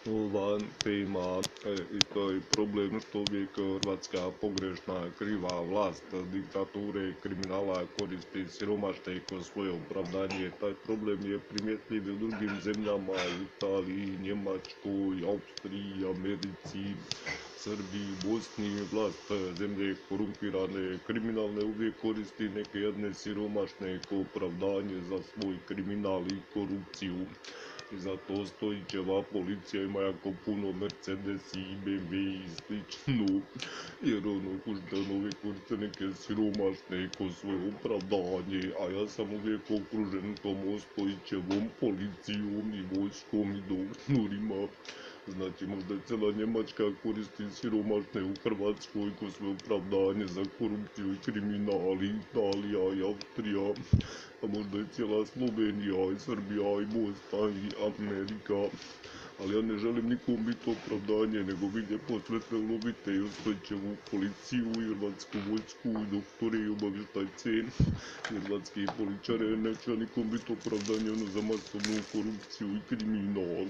ova tema i to je problem što uvijek Hrvatska pogrešna, kriva vlast diktature, kriminala koristi siromašne kao svoje opravdanje. Taj problem je primjetljiv u drugim zemljama, Italiji, Njemačkoj, Austriji, Americi, Srbiji, Bosni. Vlast zemlje korumpirane, kriminalne uvijek koristi neke jedne siromašne kao opravdanje za svoj kriminal i korupciju. I zato Stojićeva policija ima jako puno Mercedes i BMW i slično, jer uvijek koriste neke siromašne ko svoje opravdanje, a ja sam uvijek okružen tom Stojićevom policijom i vojskom i doktorima. Znači, možda cijela Njemačka koristi siromašne u Hrvatskoj ko svoje opravdanje za korupciju i kriminal, Italija i Austrija, a možda i cijela Slovenija i Srbija i Bosna i Amerika. Ali ja ne želim nikom biti opravdanje, nego vidje posvetne ulovite i Ostojićevu policiju i hrvatsku vojsku i doktore i obavještajce. Hrvatski poličare neće nikom biti opravdanje za masovnu korupciju i kriminal.